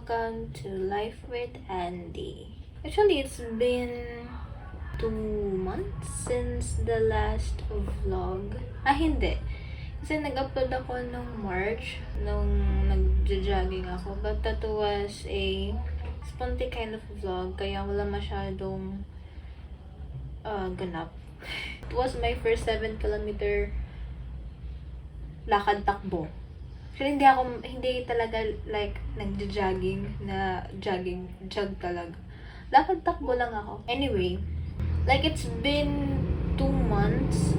welcome to Life with Andy. Actually, it's been 2 months since the last vlog. Hindi. Kasi nag-upload ako nung March, nung nag-jogging ako. But that was a spontaneous kind of vlog, kaya wala masyadong ganap. It was my first 7-kilometer lakad-takbo. Actually, hindi talaga like nagja-jogging na jog talaga. Lakad-takbo lang ako. Anyway, like it's been 2 months.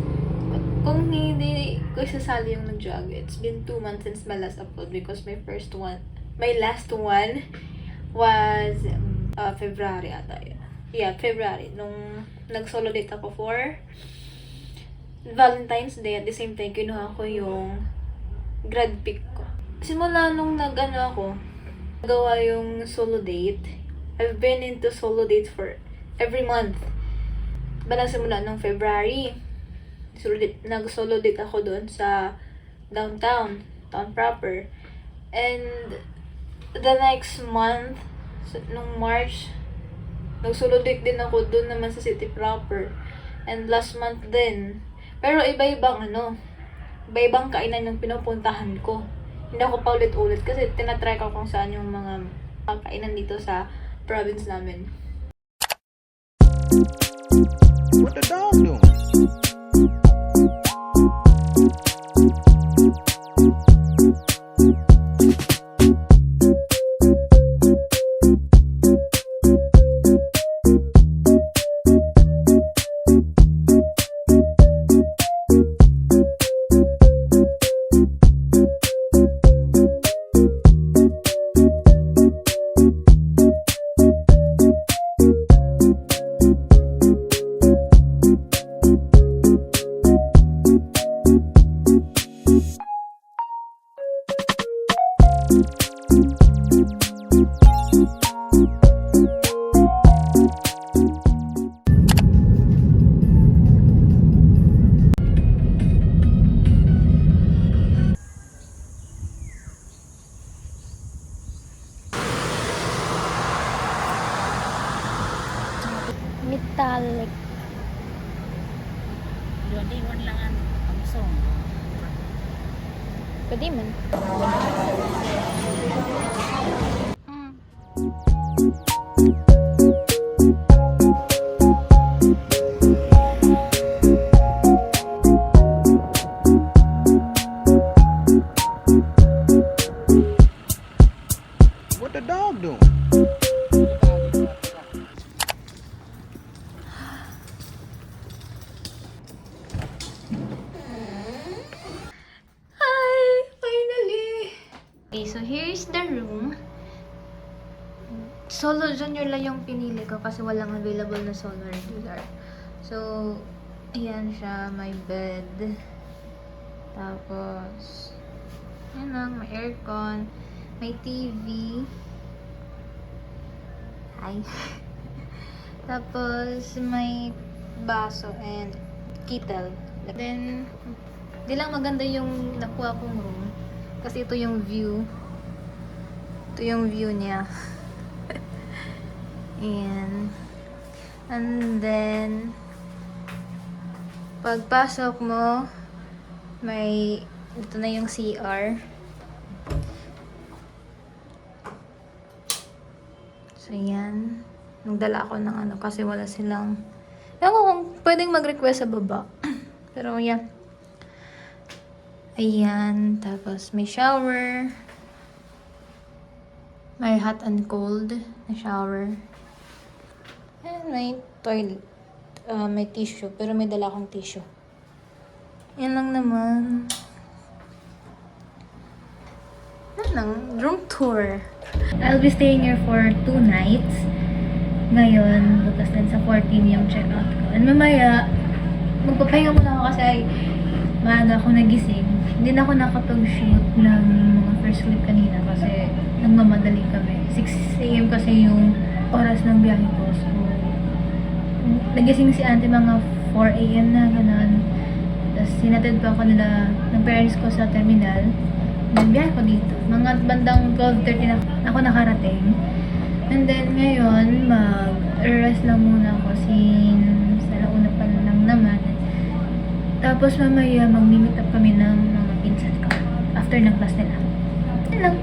Kung hindi ko isasali yung nag-jog, it's been 2 months since my last upload because my last one was February ata. Yeah, February. Nung nag-solo date ako for Valentine's Day, at the same time, kinuha ko yung grad pick ko. Simula nung nagawa yung solo date, I've been into solo dates for every month. Simula nung February, nag-solo date ako doon sa town proper. And the next month, nung March, nag-solo date din ako doon naman sa city proper. And last month din. Pero iba-ibang kainan yung pinupuntahan ko. Hindi ako paulit-ulit kasi tinatry ko kung saan yung mga kainan dito sa province namin. What the dog doing? Metallic. Jadi lang langsung. Pwede man. What the dog doing? Hi! Finally! Okay, so here's the room. Solo junior lang yung pinili ko kasi walang available na solo regular. So, ayan siya, my bed. Tapos, yun lang, may aircon, may TV. Hi! Tapos, may baso and kettle. Then, di lang maganda yung nakuha kong room. Kasi ito yung view. Ito yung view niya. Ayan. And then, pagpasok mo, may, ito na yung CR. So, ayan. Nagdala ako ng kasi wala silang, ewan ko kung pwedeng mag-request sa baba. Pero, yeah. Ayan. Tapos, may shower. May hot and cold na shower. And may toilet. May tissue. Pero may dala akong tissue. Yan lang naman. Yan lang. Room tour. I'll be staying here for 2 nights. Ngayon, bukas din sa 14 yung check-out ko. And mamaya, magpapahinga muna ako kasi maaga ako nagising. Hindi na ako nakapag-shoot ng mga first clip kanina kasi nagmamadali kami. 6 AM kasi yung oras ng biyahe ko. So, nagising si auntie mga 4 AM na, gano'n. Tapos sinatid pa ako nila ng parents ko sa terminal. nagbiyahe ko dito. Mga bandang 12:30 na ako nakarating. And then ngayon, mag-rest lang muna ako since alauna pa lang naman. Tapos mamaya mag-meet up kami ng mga pinsan ko after ng class nila. Yun lang.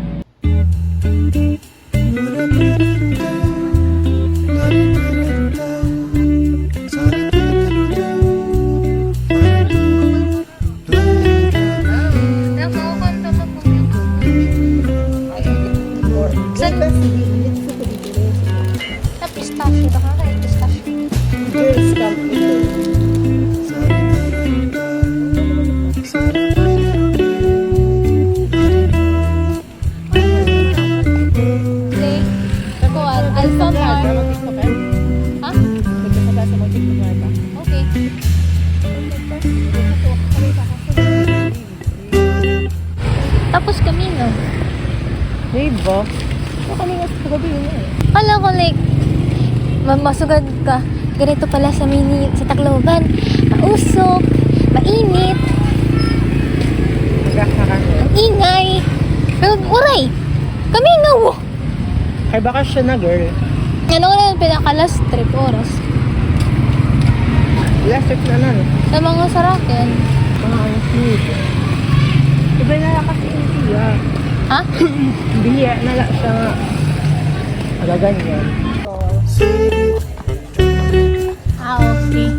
Sa pistachio, baka kayo pistachio. Girls Camp ito. Okay. Kakuan, alpha mart. Ha? Nagkasaba sa mga TikTok ba? Okay. Tapos kami, no? Diba? So kami nga sa gabi yun eh. Kala ko like, masugad ka. Ganito pala sa sa Tacloban. Mausok, mainit, Nagkakakas. ang ingay. Pero uray, kami nga wo. Ay baka siya na girl. Ano ko na yung pinaka-last trip oras? Last trip na nun. Sa mga sarakin. Mga ang sweet. Iba na lang kasi yung siya. Ha? Biya na lang siya nga. Agaganyan. Ah, okay.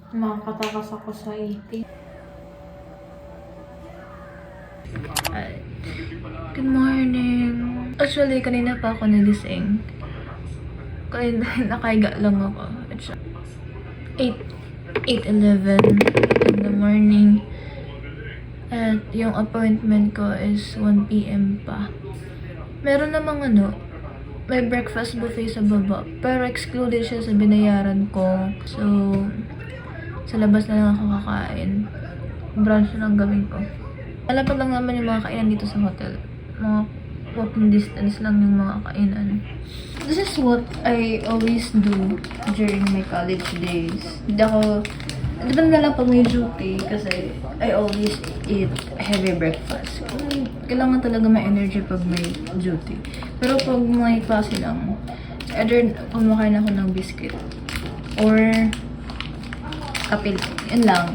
Makakatakas ako sa 80. Good morning. Actually, kanina pa ako nagising. Kaya nakaiga lang ako. It's 8:11 in the morning. At yung appointment ko is 1 p.m. pa. Meron namang may breakfast buffet sa baba. Pero excluded siya sa binayaran ko. So, sa labas na lang ako kakain. Brunch na lang gawin ko. Malapad lang naman yung mga kainan dito sa hotel. Mga walking distance lang yung mga kainan. This is what I always do during my college days. Hindi na lang pag may duty kasi I always eat heavy breakfast. Kailangan talaga may energy pag may duty. Pero pag may klase lang, either kumakain ako ng biscuit or kapil. Yun lang.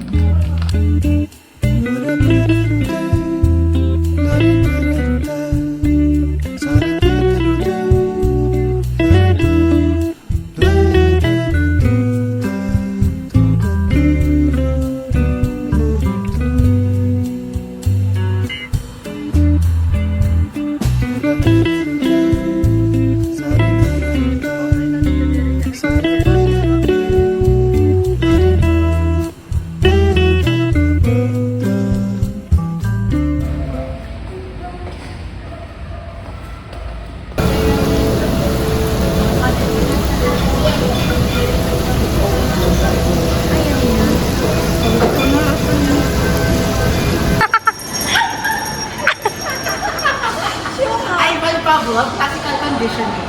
Classical conditioning.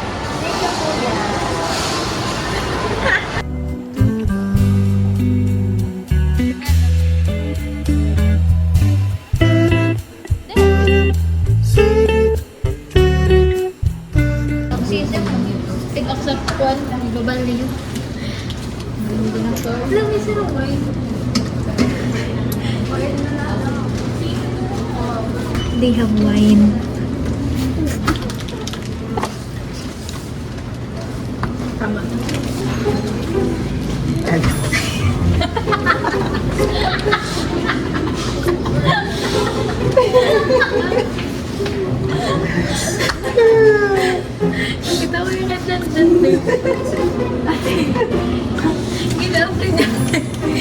Pick up sa kwan, global niyo. Alam niyo sir, wine. They have wine. Tama.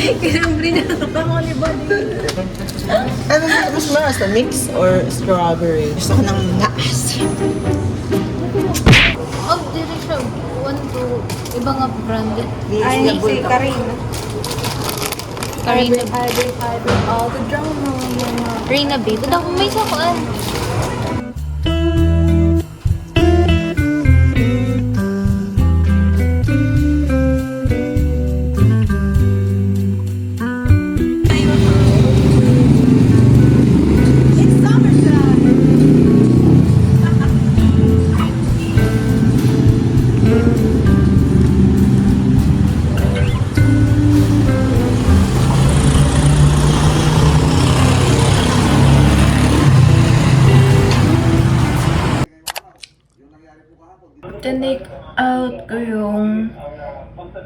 Kinambre na. Ano mas maras na mix or strawberry? Gusto ko ng maasim. Oh, dili siya. One to iba nga brand. Ay, si Karina. Karina. All the drama. Karina B. Ba't ako may sakuan? Tinake out ko yung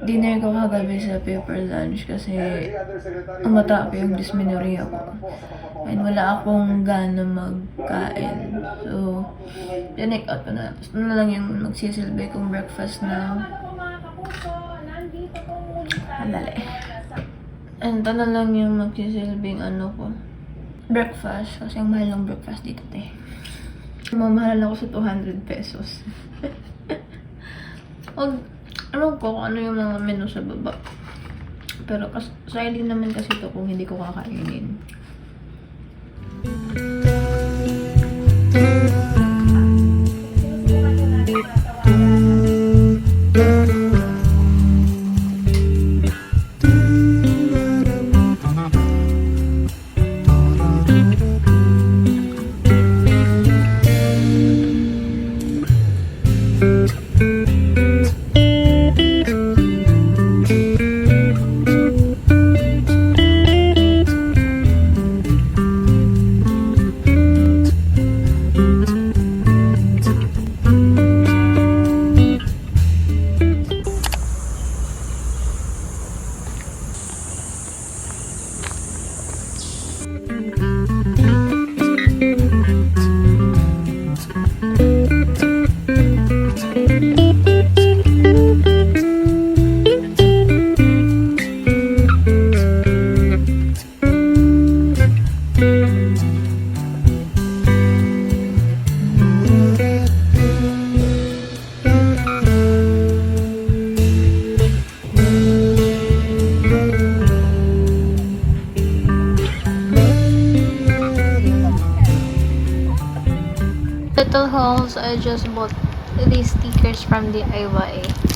dinner ko kagabi sa paper lunch kasi umata ko yung dysmenorrhea ko. And wala akong gana magkain. So, tinake out ko na. Tapos na lang yung magsisilbi kong breakfast na andali. And ito na lang yung magsisilbing ano ko. Breakfast. Kasi ang mahal ng breakfast dito, te. Mamahal ako sa 200 pesos. Alam ko kung ano yung mga menu sa baba. Pero sayang din naman kasi ito kung hindi ko kakainin. Little hauls, I just bought these stickers from DIY.